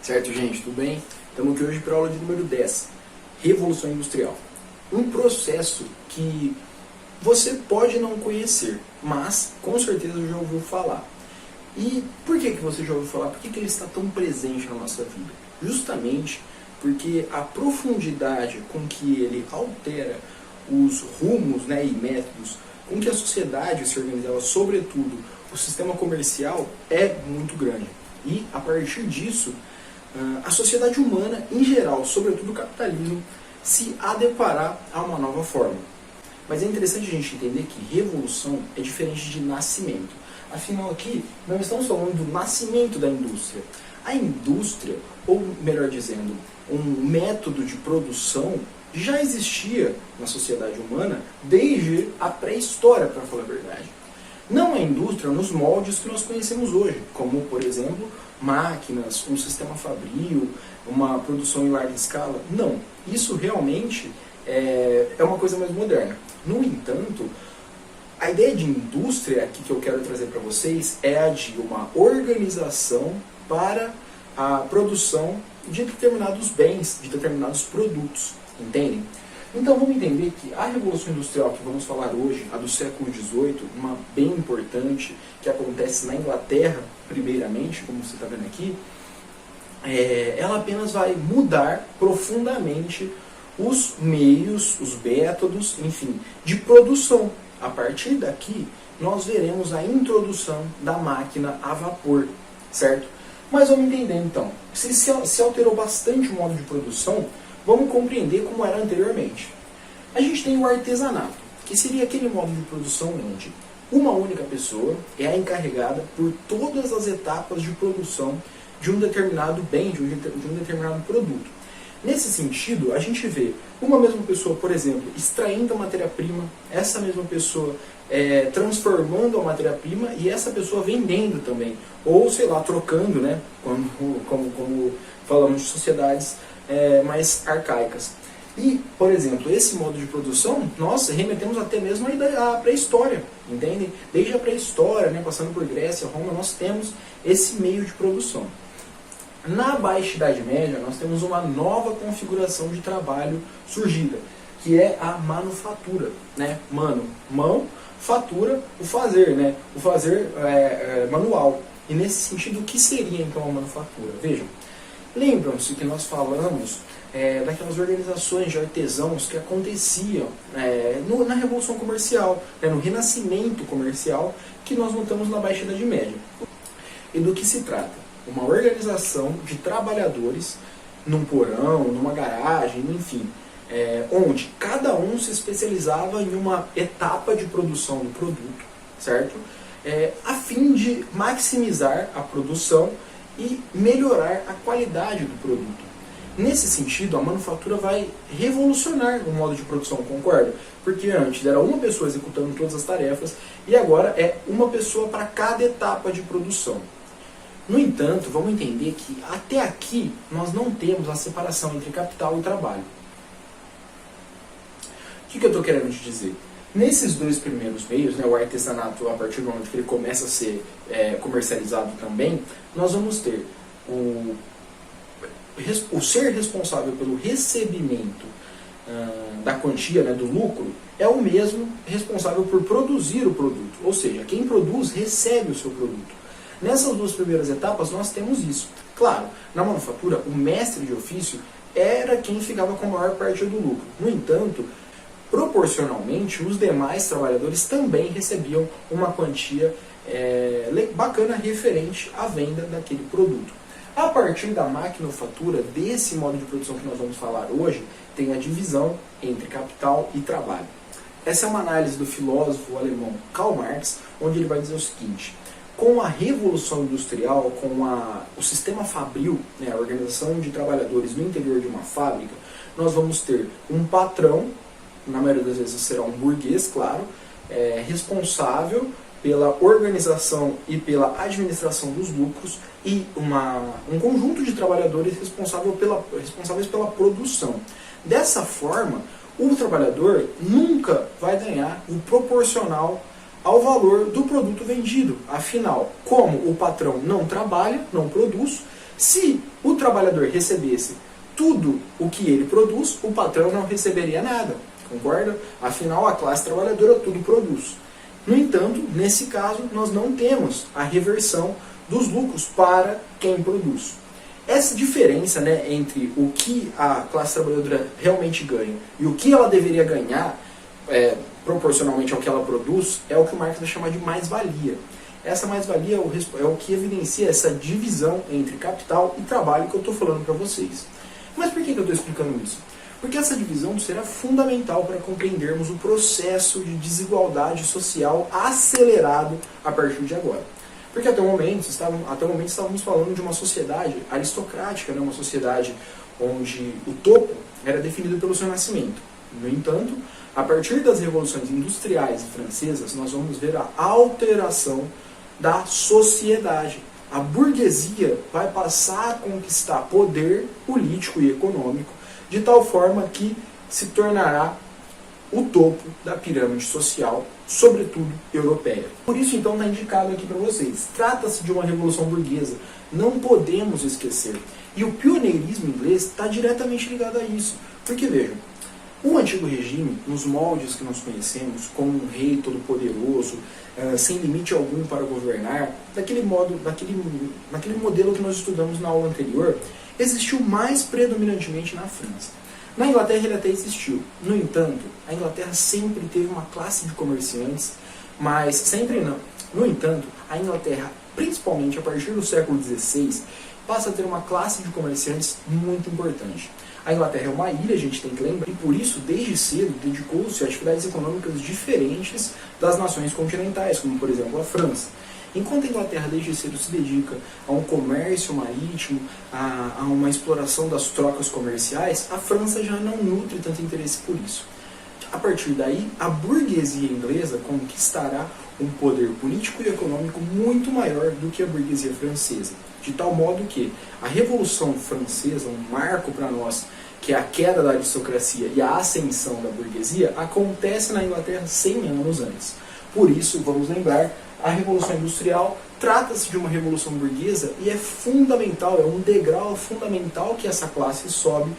Certo, gente? Tudo bem? Estamos aqui hoje para a aula de número 10, Revolução Industrial. Um processo que você pode não conhecer, mas com certeza já ouviu falar. E por que você já ouviu falar? Por que ele está tão presente na nossa vida? Justamente porque a profundidade com que ele altera os rumos, e métodos com que a sociedade se organizava, sobretudo o sistema comercial, é muito grande. E a partir disso, a sociedade humana em geral, sobretudo o capitalismo, se adequará a uma nova forma. Mas é interessante a gente entender que revolução é diferente de nascimento. Afinal, aqui não estamos falando do nascimento da indústria. A indústria, ou melhor dizendo, um método de produção, já existia na sociedade humana desde a pré-história, para falar a verdade. Não a indústria nos moldes que nós conhecemos hoje, como, por exemplo, máquinas, um sistema fabril, uma produção em larga escala. Não, isso realmente é uma coisa mais moderna. No entanto, a ideia de indústria aqui que eu quero trazer para vocês é a de uma organização para a produção de determinados bens, de determinados produtos, entendem? Então vamos entender que a Revolução Industrial que vamos falar hoje, a do século XVIII, uma bem importante, que acontece na Inglaterra, primeiramente, como você está vendo aqui, ela apenas vai mudar profundamente os meios, os métodos, enfim, de produção. A partir daqui, nós veremos a introdução da máquina a vapor, certo? Mas vamos entender então, se alterou bastante o modo de produção, vamos compreender como era anteriormente. A gente tem o artesanato, que seria aquele modo de produção onde uma única pessoa é a encarregada por todas as etapas de produção de um determinado bem, de um determinado produto. Nesse sentido, a gente vê uma mesma pessoa, por exemplo, extraindo a matéria-prima, essa mesma pessoa transformando a matéria-prima e essa pessoa vendendo também, ou sei lá, trocando, como falamos de sociedades mais arcaicas. E, por exemplo, esse modo de produção, nós remetemos até mesmo à pré-história, entendem? Desde a pré-história, passando por Grécia, Roma, nós temos esse meio de produção. Na Baixa Idade Média, nós temos uma nova configuração de trabalho surgida, que é a manufatura, mão, fatura, o fazer, o fazer manual. E nesse sentido, o que seria então a manufatura? Vejam, lembram-se que nós falamos daquelas organizações de artesãos que aconteciam na Revolução Comercial, no Renascimento Comercial, que nós notamos na Baixa Idade Média. E do que se trata? Uma organização de trabalhadores num porão, numa garagem, enfim, onde cada um se especializava em uma etapa de produção do produto, certo? A fim de maximizar a produção e melhorar a qualidade do produto. Nesse sentido, a manufatura vai revolucionar o modo de produção, concorda? Porque antes era uma pessoa executando todas as tarefas e agora é uma pessoa para cada etapa de produção. No entanto, vamos entender que até aqui nós não temos a separação entre capital e trabalho. O que eu estou querendo te dizer? Nesses dois primeiros meios, o artesanato, a partir do momento que ele começa a ser comercializado também, nós vamos ter o ser responsável pelo recebimento da quantia, do lucro, é o mesmo responsável por produzir o produto. Ou seja, quem produz recebe o seu produto. Nessas duas primeiras etapas nós temos isso. Claro, na manufatura, o mestre de ofício era quem ficava com a maior parte do lucro. No entanto, proporcionalmente, os demais trabalhadores também recebiam uma quantia bacana referente à venda daquele produto. A partir da maquinofatura, desse modo de produção que nós vamos falar hoje, tem a divisão entre capital e trabalho. Essa é uma análise do filósofo alemão Karl Marx, onde ele vai dizer o seguinte: com a Revolução Industrial, com o sistema fabril, a organização de trabalhadores no interior de uma fábrica, nós vamos ter um patrão, na maioria das vezes será um burguês, claro, responsável pela organização e pela administração dos lucros e um conjunto de trabalhadores responsáveis pela produção. Dessa forma, o trabalhador nunca vai ganhar o proporcional ao valor do produto vendido. Afinal, como o patrão não trabalha, não produz, se o trabalhador recebesse tudo o que ele produz, o patrão não receberia nada. Concorda? Afinal, a classe trabalhadora tudo produz. No entanto, nesse caso, nós não temos a reversão dos lucros para quem produz. Essa diferença, né, entre o que a classe trabalhadora realmente ganha e o que ela deveria ganhar, proporcionalmente ao que ela produz, é o que o Marx vai chamar de mais-valia. Essa mais-valia é o que evidencia essa divisão entre capital e trabalho que eu estou falando para vocês. Mas por que eu estou explicando isso? Porque essa divisão será fundamental para compreendermos o processo de desigualdade social acelerado a partir de agora. Porque até o momento estávamos falando de uma sociedade aristocrática, né? Uma sociedade onde o topo era definido pelo seu nascimento. No entanto, a partir das revoluções industriais e francesas, nós vamos ver a alteração da sociedade. A burguesia vai passar a conquistar poder político e econômico de tal forma que se tornará o topo da pirâmide social, sobretudo europeia. Por isso, então, está indicado aqui para vocês. Trata-se de uma revolução burguesa. Não podemos esquecer. E o pioneirismo inglês está diretamente ligado a isso. Porque, vejam, o antigo regime, nos moldes que nós conhecemos, como um rei todo-poderoso, sem limite algum para governar, naquele modelo que nós estudamos na aula anterior, existiu mais predominantemente na França. Na Inglaterra ele até existiu. No entanto, a Inglaterra sempre teve uma classe de comerciantes, mas sempre não. No entanto, a Inglaterra, principalmente a partir do século XVI, passa a ter uma classe de comerciantes muito importante. A Inglaterra é uma ilha, a gente tem que lembrar, e por isso, desde cedo, dedicou-se a atividades econômicas diferentes das nações continentais, como por exemplo a França. Enquanto a Inglaterra desde cedo se dedica a um comércio marítimo, a uma exploração das trocas comerciais, a França já não nutre tanto interesse por isso. A partir daí, a burguesia inglesa conquistará um poder político e econômico muito maior do que a burguesia francesa. De tal modo que a Revolução Francesa, um marco para nós, que é a queda da aristocracia e a ascensão da burguesia, acontece na Inglaterra 100 anos antes. Por isso, vamos lembrar, a Revolução Industrial trata-se de uma revolução burguesa e é fundamental, é um degrau fundamental que essa classe sobe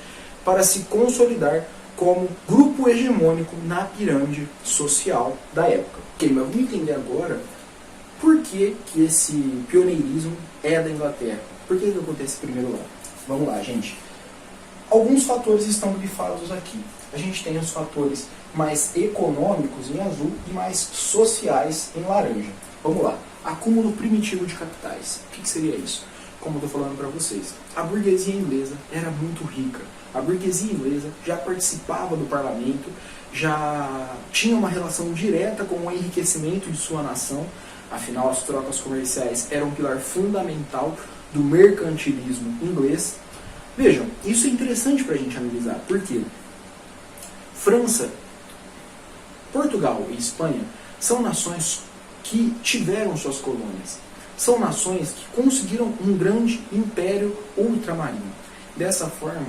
para se consolidar como grupo hegemônico na pirâmide social da época. Ok, mas vamos entender agora por que esse pioneirismo é da Inglaterra. Por que acontece primeiro lá? Vamos lá, gente. Alguns fatores estão grifados aqui. A gente tem os fatores mais econômicos em azul e mais sociais em laranja. Vamos lá. Acúmulo primitivo de capitais. O que seria isso? Como eu estou falando para vocês, a burguesia inglesa era muito rica. A burguesia inglesa já participava do parlamento, já tinha uma relação direta com o enriquecimento de sua nação. Afinal, as trocas comerciais eram um pilar fundamental do mercantilismo inglês. Vejam, isso é interessante para a gente analisar. Por quê? França, Portugal e Espanha são nações que tiveram suas colônias. São nações que conseguiram um grande império ultramarino. Dessa forma,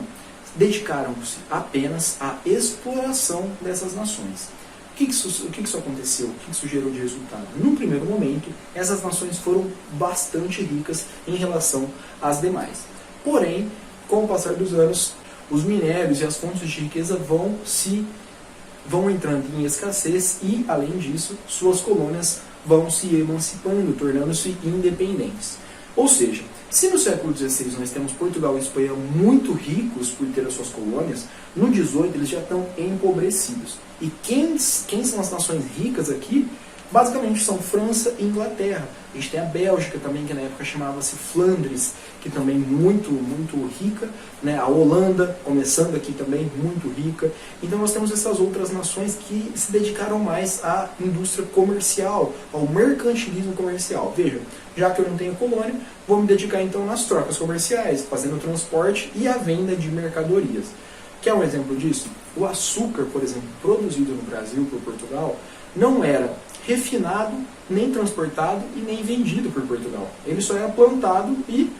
dedicaram-se apenas à exploração dessas nações. O que isso aconteceu? O que isso gerou de resultado? Num primeiro momento, essas nações foram bastante ricas em relação às demais. Porém, com o passar dos anos, os minérios e as fontes de riqueza vão entrando em escassez e, além disso, suas colônias vão se emancipando, tornando-se independentes. Ou seja, se no século XVI nós temos Portugal e Espanha muito ricos por ter as suas colônias, no XVIII eles já estão empobrecidos. E quem são as nações ricas aqui? Basicamente são França e Inglaterra. A gente tem a Bélgica também, que na época chamava-se Flandres, que também muito rica, né? A Holanda, começando aqui também, muito rica. Então nós temos essas outras nações que se dedicaram mais à indústria comercial, ao mercantilismo comercial. Veja, já que eu não tenho colônia, vou me dedicar então nas trocas comerciais, fazendo o transporte e a venda de mercadorias. Quer um exemplo disso? O açúcar, por exemplo, produzido no Brasil por Portugal, não era refinado, nem transportado e nem vendido por Portugal. Ele só era plantado e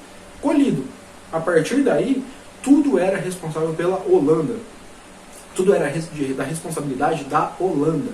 colhido. A partir daí, tudo era responsável pela Holanda. Tudo era da responsabilidade da Holanda.